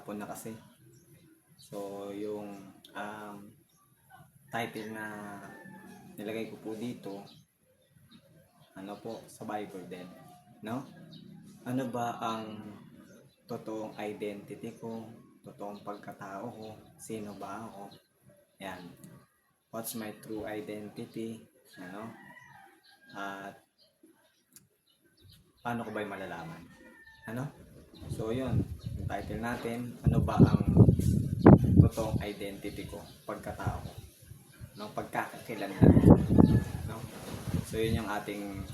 maghapon na kasi. So, yung title na nilagay ko po dito, ano po, sa Bible din, no? Ano ba ang totoong identity ko, totoong pagkatao ko, sino ba ako? Yan. What's my true identity? Ano? At paano ko ba yung malalaman? Ano? So, yun. Yung title natin, ano ba ang totoong identity ko, pagkatao ko? No? Pagkakakilanlan. No? So, yun yung ating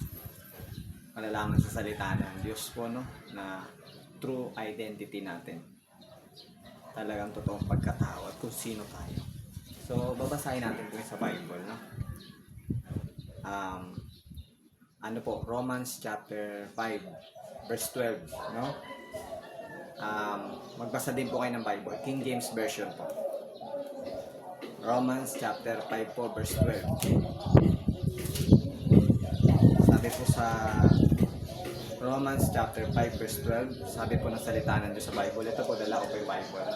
malalaman sa salita ng Diyos po, no? Na true identity natin. Talagang totoong pagkatao at kung sino tayo. So, babasahin natin ito sa Bible, no? Ano po, Romans chapter 5, verse 12, no? Magbasa din po kayo ng Bible, King James Version po. Romans chapter 5 po, verse 12. Sabi po sa Romans chapter 5 verse 12, sabi po ng salita ng Diyos sa Bible. Ito po, dala ko po yung Bible.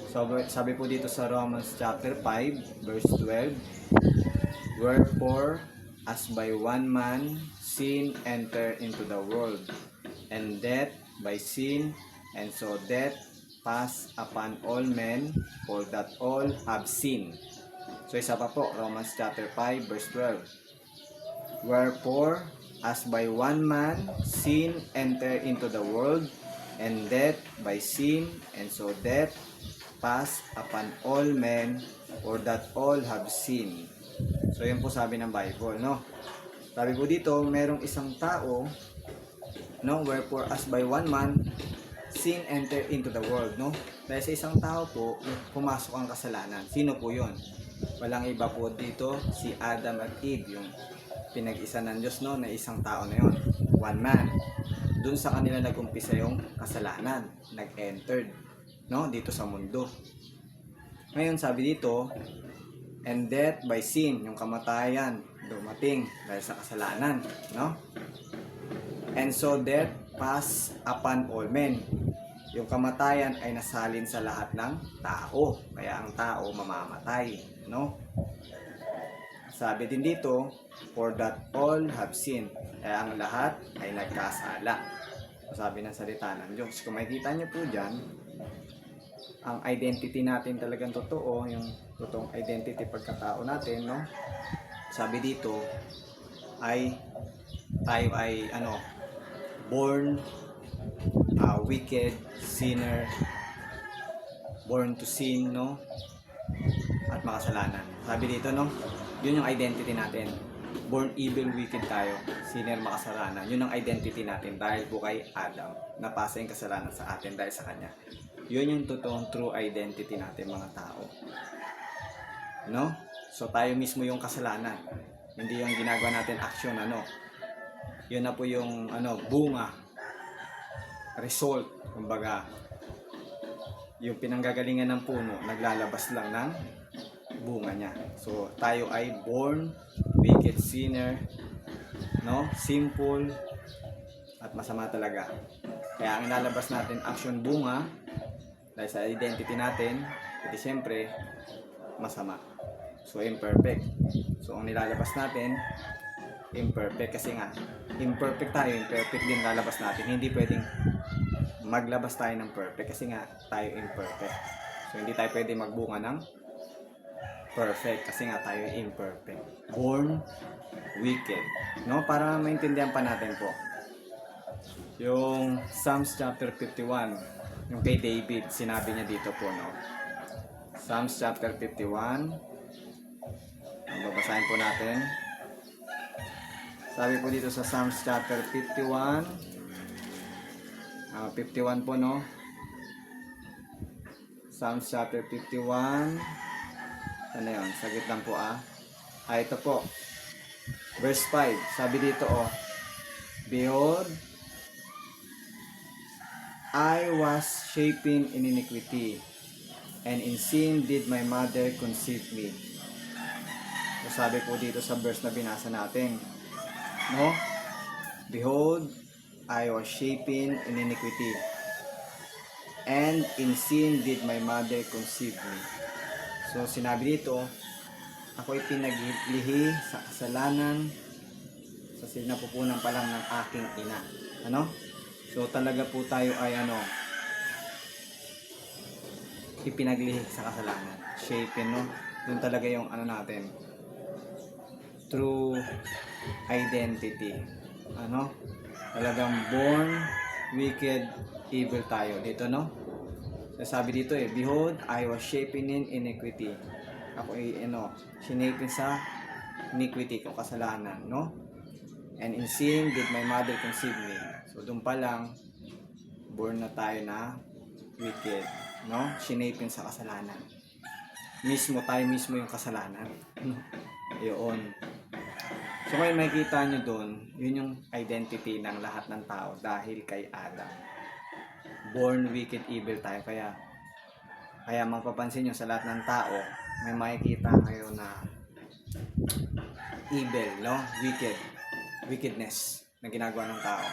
So, sabi po dito sa Romans chapter 5 verse 12, wherefore, as by one man sin entered into the world, and death by sin, and so death passed upon all men, for that all have sinned. So, isa pa po, Romans chapter 5 verse 12, wherefore, as by one man sin entered into the world, and death by sin, and so death passed upon all men, for that all have sinned. So, yun po sabi ng Bible, no? Sabi po dito, merong isang tao, no? Wherefore, as by one man, sin entered into the world, no? Dahil sa isang tao po, pumasok ang kasalanan. Sino po yun? Walang iba po dito, si Adam at Eve, yung pinag-isa ng Diyos, no? Na isang tao na yun. One man. Doon sa kanila nag-umpisa yung kasalanan. Nag-entered, no? Dito sa mundo. Ngayon, sabi dito, and death by sin, yung kamatayan, dumating dahil sa kasalanan, no? And so death passed upon all men. Yung kamatayan ay nasalin sa lahat ng tao. Kaya ang tao mamamatay, no? Sabi din dito, for that all have sinned. Kaya ang lahat ay nagkasala. Sabi ng salita ng Diyos. Kung makikita nyo po dyan, ang identity natin talagang totoo, yung totoong identity pagkatao natin, no? Sabi dito ay tayo ay born wicked, sinner, born to sin, no? At makasalanan. Sabi dito, no? Yun yung identity natin. Born evil, wicked tayo, sinner, makasalanan. Yun ang identity natin dahil po kay Adam. Napasa yung kasalanan sa atin dahil sa kanya. Yun yung totoong true identity natin, mga tao. No? So, tayo mismo yung kasalanan. Hindi yung ginagawa natin action, Yun na po yung, bunga. Result. Kumbaga, yung pinanggagalingan ng puno, naglalabas lang ng bunga niya. So, tayo ay born, wicked, sinner, no? Simple, at masama talaga. Kaya ang ilalabas natin, action, bunga, dahil sa identity natin, edi siyempre, masama. So, imperfect. So, ang nilalabas natin, imperfect. Kasi nga, imperfect tayo, imperfect din lalabas natin. Hindi pwedeng maglabas tayo ng perfect kasi nga, tayo imperfect. So, hindi tayo pwede magbunga ng perfect kasi nga tayo imperfect. Born wicked. No? Para maintindihan pa natin po. Yung Psalms chapter 51, yung kay David, sinabi niya dito po, no? Psalms chapter 51. Ang babasahin po natin. Sabi po dito sa Psalms chapter 51. 51 po, no? Psalms chapter 51. Ano yun? Sagit lang po, ito po. Verse 5. Sabi dito, behold, I was shapen in iniquity, and in sin did my mother conceive me. So, sabi po dito sa verse na binasa natin, no? Behold, I was shapen in iniquity. And in sin did my mother conceive me. So sinabi dito, ako'y pinaglihi sa kasalanan sa sinapupunan pa lang ng aking ina. Ano? So talaga po tayo ay ipinaglihi sa kasalanan. Shapen, no? Yun talaga yung natin. True identity. Talagang born wicked, evil tayo. Dito, no? Sabi dito behold, I was shapen in iniquity. Ako ay, sinapin sa iniquity, kung kasalanan, no? And in sin did my mother conceive me. So, doon pa lang, born na tayo na wicked, no? Sinapin sa kasalanan. Tayo mismo yung kasalanan. Yun. So, ngayon makikita nyo doon, yun yung identity ng lahat ng tao dahil kay Adam. Born wicked, evil tayo. Kaya mapapansin nyo sa lahat ng tao, may makikita kayo na evil, no? Wickedness na ginagawa ng tao.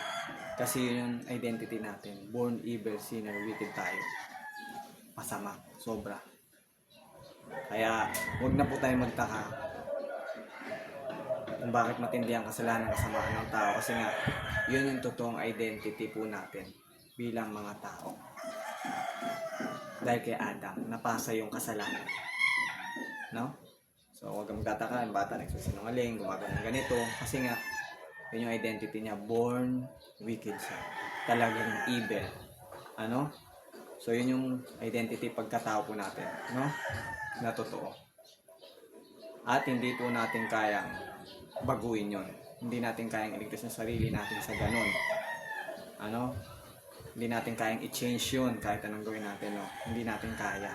Kasi yun yung identity natin. Born evil, sinner, wicked tayo. Masama. Sobra. Kaya, huwag na po tayo magtaka kung bakit matindi ang kasalanan ng kasamaan ng tao. Kasi nga, yun yung totoong identity po natin bilang mga tao. Dahil kay Adam, napasa yung kasalanan. No? So, huwag kang magtataka, yung bata nagsusinungaling, gumagawa ng ganito. Kasi nga, yun yung identity niya, born wicked siya. Talagang evil. So, yun yung identity pagkatao po natin. No? Na totoo. At hindi po natin kayang baguhin yun. Hindi natin kayang iligtas yung sarili natin sa ganun. Hindi natin kayang i-change yun kahit anong gawin natin, no? Hindi natin kaya.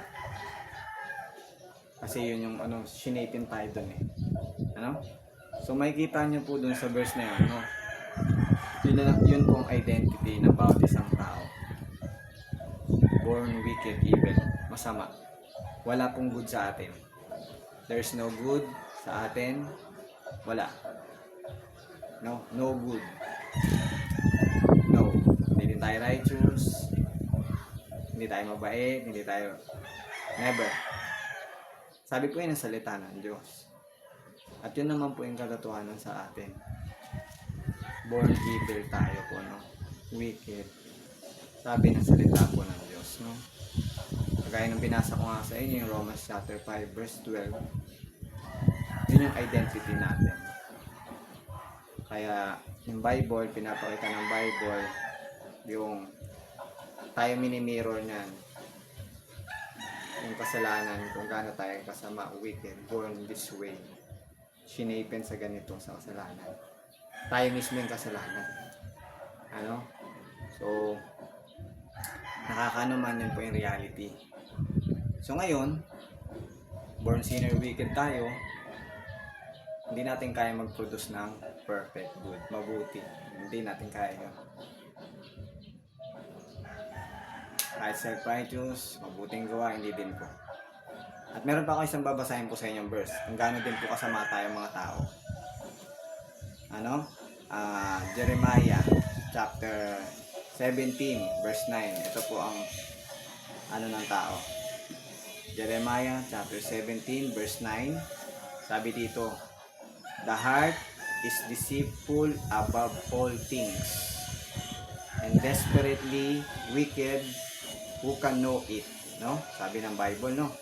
Kasi yun yung sinapin tayo dun So makikita nyo po dun sa verse na yun, no? Yun pong identity ng bawat isang tao. Born wicked, evil, masama. Wala pong good sa atin. There's no good sa atin. Wala. No good. No. Hindi tayo righteous. Hindi tayo mabait. Hindi tayo... Never. Sabi po yun ang salita ng Diyos. At yun naman po yung katotohanan sa atin. Born evil tayo po, no? Wicked. Sabi ng salita po ng Diyos, no? Kagaya ng binasa ko nga sa inyo, yung Romans chapter 5 verse 12. Yun yung identity natin. Kaya yung Bible, pinapakita ng Bible yung tayo mini-mirror niyan, yung kasalanan, kung gaano tayo kasama, wicked, born this way, sinapin sa ganito, sa kasalanan. Tayo mismo yung kasalanan. So nakakaano yun po yung reality. So ngayon, born sinner, wicked tayo, hindi natin kaya mag-produce ng perfect, good, mabuti. Hindi natin kaya yun. Kahit self-righteous, mabuting gawa, hindi din po. At meron pa ako isang babasahin po sa inyong verse. Kung gaano din po kasama tayo mga tao. Jeremiah chapter 17 verse 9. Ito po ang ng tao. Jeremiah chapter 17 verse 9. Sabi dito, the heart is deceitful above all things, and desperately wicked, who can know it? No? Sabi ng Bible, no?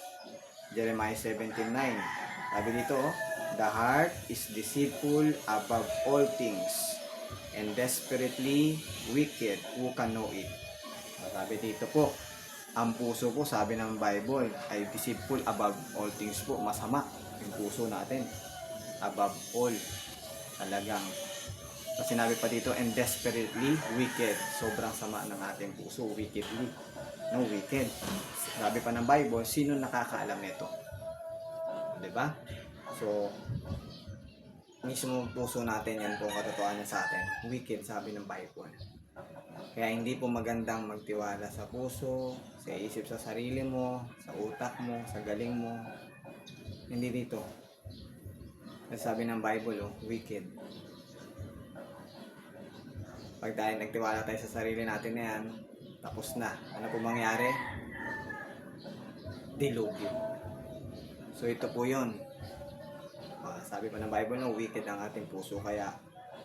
Jeremiah 17:9. Sabi dito, the heart is deceitful above all things, and desperately wicked, who can know it? Sabi dito po, ang puso po, sabi ng Bible, ay deceitful above all things po. Masama yung puso natin. Above all. Talagang. Kasi sinabi pa dito, and desperately wicked. Sobrang sama ng ating puso. Wickedly. No, wicked. Sabi pa ng Bible, sino nakakaalam nito? Diba? So, mismo puso natin, yan po katotohanan sa atin. Wicked, sabi ng Bible. Kaya hindi po magandang magtiwala sa puso, sa isip, sa sarili mo, sa utak mo, sa galing mo. Hindi dito. Kasi sabi ng Bible, wicked. Pag tayo nagtiwala tayo sa sarili natin na yan, tapos na. Ano po mangyari? Dilubyo. So ito po yun. Sabi pa ng Bible na wicked ang ating puso, kaya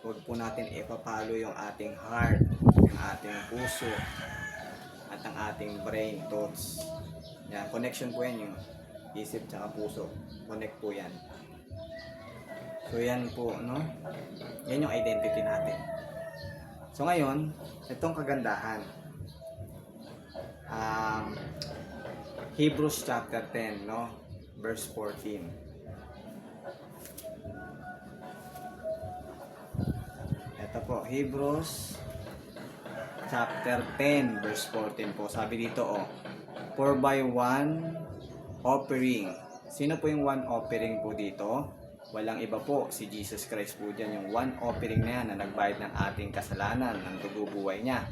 huwag po natin ipapalo yung ating heart, yung ating puso, at ang ating brain, thoughts. Yan, connection po yan, yung isip tsaka puso. Connect po yan. So yan po, no? Yan yung identity natin. So ngayon, itong kagandahan. Hebrews chapter 10, no? Verse 14. Ito po, Hebrews chapter 10 verse 14 po. Sabi dito, for by one offering. Sino po yung one offering po dito? Walang iba po, si Jesus Christ po dyan. Yung one offering na yan na nagbayad ng ating kasalanan, ng dugo buhay niya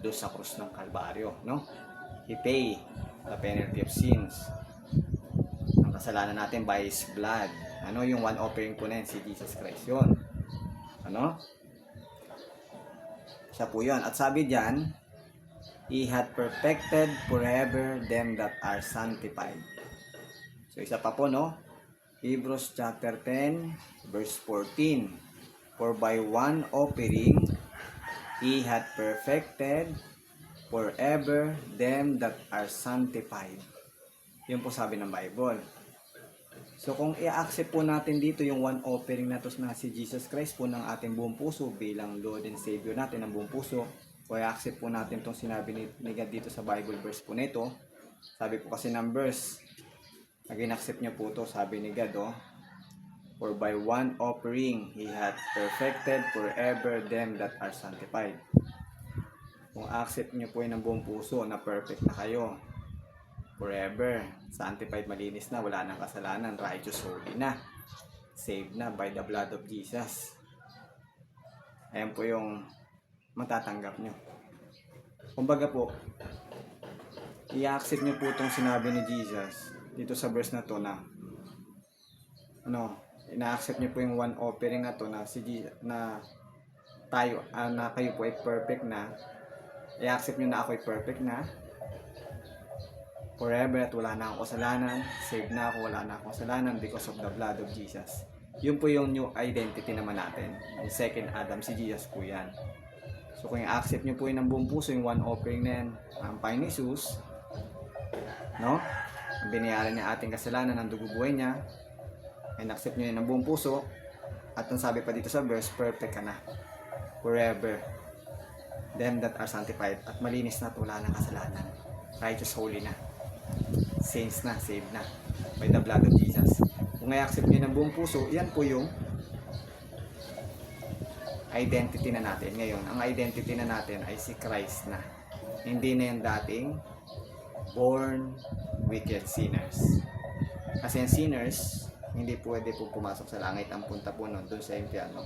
doon sa krus ng Kalbaryo, no? He pay the penalty of sins. Ang kasalanan natin by His blood. Ano yung one offering po na yan? Si Jesus Christ yun. Ano? Siya po yun. At sabi diyan, He had perfected forever them that are sanctified. So isa pa po, no? Hebrews chapter 10 verse 14. For by one offering He had perfected forever them that are sanctified. Yun po sabi ng Bible. So kung i-accept po natin dito yung one offering na to na si Jesus Christ po ng ating buong puso bilang Lord and Savior natin ng buong puso, o i-accept po natin itong sinabi ni God dito sa Bible verse po nito, sabi po kasi ng verse, nag-in-accept niya po to, sabi ni God, for by one offering He hath perfected forever them that are sanctified. Kung accept niyo po yun ng buong puso na perfect na kayo, forever, sanctified, malinis na, wala nang kasalanan, righteous, holy na, saved na by the blood of Jesus. Ayan po yung matatanggap nyo. Kumbaga po, i-accept nyo po itong sinabi ni Jesus dito sa verse na to na ina-accept nyo po yung one offering na to na si Jesus, na tayo, na kayo po ay perfect na, i-accept nyo na ako ay perfect na forever at wala na akong kasalanan, saved na ako, wala na akong kasalanan because of the blood of Jesus. Yun po yung new identity naman natin. Yung second Adam, si Jesus po yan. So kung i-accept nyo po yun ng buong puso, yung one offering na yan, ang Panginoon Jesus, no? Ang binayaran niya ating kasalanan, ang dugo buhay niya, and accept nyo yun ng buong puso, at ang sabi pa dito sa verse, perfect ka na. Forever. Them that are sanctified. At malinis na at wala ng kasalanan. Righteous, holy na. Saints na, saved na by the blood of Jesus. Kung i-accept nyo ng buong puso, yan po yung identity na natin. Ngayon, ang identity na natin ay si Christ na. Hindi na yung dating born wicked sinners. Kasi yung sinners, hindi pwede po pumasok sa langit. Ang punta po nun, doon sa impyerno.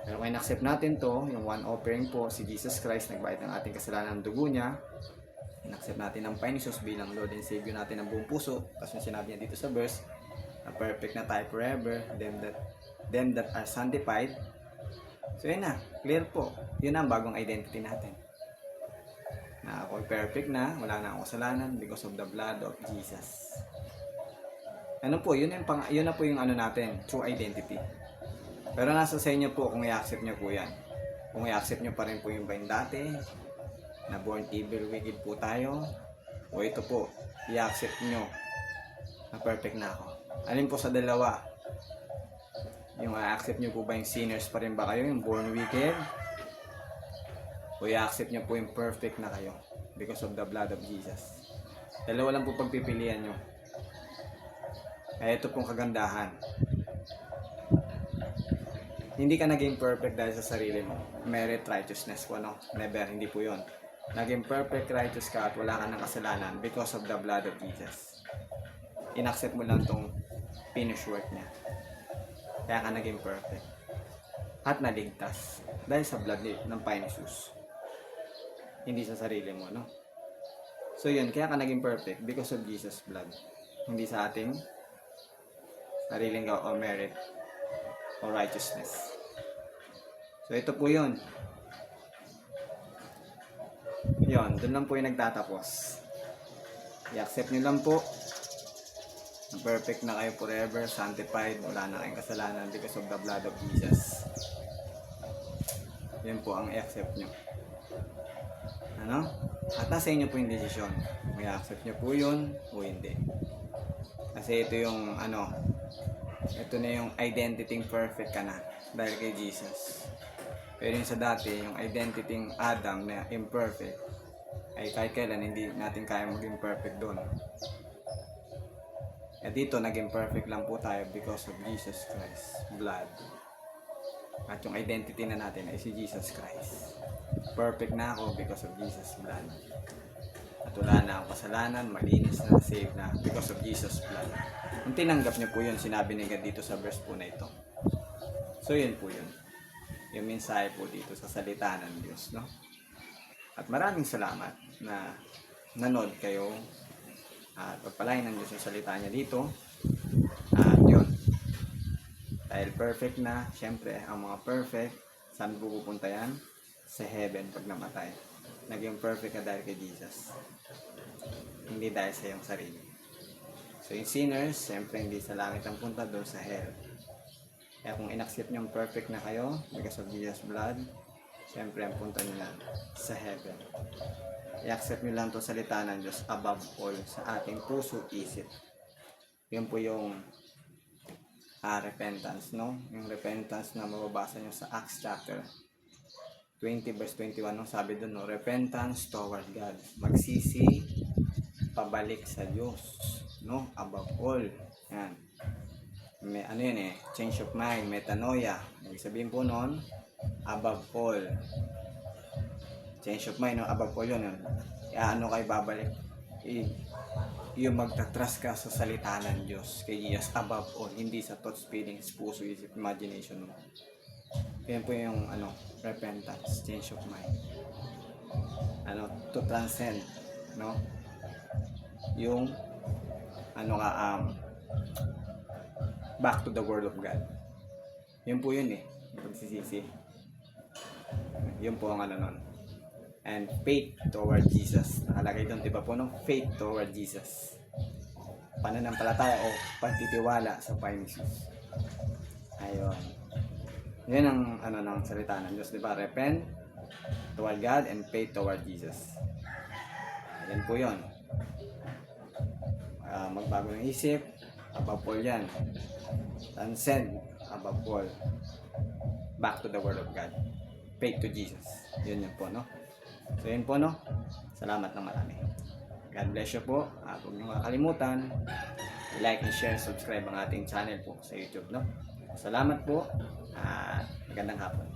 Pero kung in-accept natin to, yung one offering po, si Jesus Christ, nagbayad ng ating kasalanan ng dugo niya, in-accept natin ang Panginoon Jesus bilang Lord and Savior natin ng buong puso. Tapos yung sinabi niya dito sa verse, na perfect na tayo forever, them that are sanctified. So yun na, clear po. Yun ang bagong identity natin. Na ako perfect na, wala na akong kasalanan because of the blood of Jesus. Ano po, yun na po yung ano natin, true identity. Pero nasa sa inyo po kung i-accept nyo po yan. Kung i-accept nyo pa rin po yung ba yung dati, na born evil, wicked po tayo, o ito po, i-accept nyo na perfect na ako. Alin po sa dalawa? Yung i-accept nyo po ba yung sinners pa rin ba kayo, yung born wicked? O i-accept nyo po yung perfect na kayo because of the blood of Jesus? Dalawa lang po pagpipilian nyo. Kaya ito pong kagandahan. Hindi ka naging perfect dahil sa sarili mo. Merit righteousness po, no? Never, hindi po yun. Naging perfect righteous ka at wala ka ng kasalanan because of the blood of Jesus. In-accept mo lang tong finish work niya. Kaya ka naging perfect. At naligtas. Dahil sa blood ng Panginoon Jesus. Hindi sa sarili mo, no? So yun, kaya ka naging perfect because of Jesus' blood. Hindi sa ating sariling gawa o merit o righteousness. So ito po yun. Yon, doon lang po yung nagtatapos. I-accept nyo lang po. Perfect na kayo forever, sanctified, wala na kayong kasalanan because of the blood of Jesus. Yan po ang i-accept nyo. Ano? At nasa inyo po yung desisyon. May accept nyo po yun o hindi. Kasi ito yung ito na yung identity perfect ka na dahil kay Jesus. Pero yung sa dati, yung identity Adam na imperfect, ay kahit kailan hindi natin kaya maging perfect doon. At dito, naging perfect lang po tayo because of Jesus Christ blood. At yung identity na natin ay si Jesus Christ. Perfect na ako because of Jesus blood. At wala na akong kasalanan, malinis na, saved na because of Jesus blood. Kung tinanggap niyo po yun, sinabi ni God dito sa verse po na ito. So yun po yun. Yung mensahe po dito sa salita ng Diyos, no? At maraming salamat na nanood kayo at pagpalain ng Diyos yung salita niya dito. At yun, dahil perfect na, syempre ang mga perfect, saan pupunta yan? Sa heaven pag namatay. Naging perfect ka dahil kay Jesus, hindi dahil sa iyong sarili. So yung sinners, syempre hindi sa langit ang punta, doon sa hell. Kaya kung in-accept nyo perfect na kayo because of Jesus blood, syempre ang punta nyo lang sa heaven. I-accept nyo lang itong salita ng Diyos above all sa ating puso, isip. Yun po yung repentance, no? Yung repentance na mababasa nyo sa Acts chapter 20 verse 21, no? Sabi doon, no? Repentance toward God. Magsisi, pabalik sa Diyos, no? Above all. Yan. May yun change of mind, metanoia. Ibig sabihin po noon, above all. Change of mind, no? Above all yun. Kayo babalik? Yung magtatrust ka sa salita ng Diyos kay Jesus above all, hindi sa thoughts, feelings, puso, isip, imagination mo. Yan po yung repentance, change of mind. To transcend, no? Yung back to the word of God. Yun po yun pagsisisi. Yun po ang nun. And faith toward Jesus. Nakalagay doon, diba po, no? Faith toward Jesus. Pananampalataya o pagtitiwala sa Panginoon. Ayun. Yan ang ng salita ng Diyos, diba? Repent toward God and faith toward Jesus. Yan po yun. Magbago ng isip, above all yan. Transcend, above all. Back to the Word of God. Faith to Jesus. Yun po, no? So yun po, no? Salamat ng marami. God bless you po. Huwag niyo makakalimutan, like and share, subscribe ang ating channel po sa YouTube, no? Salamat po at magandang hapon.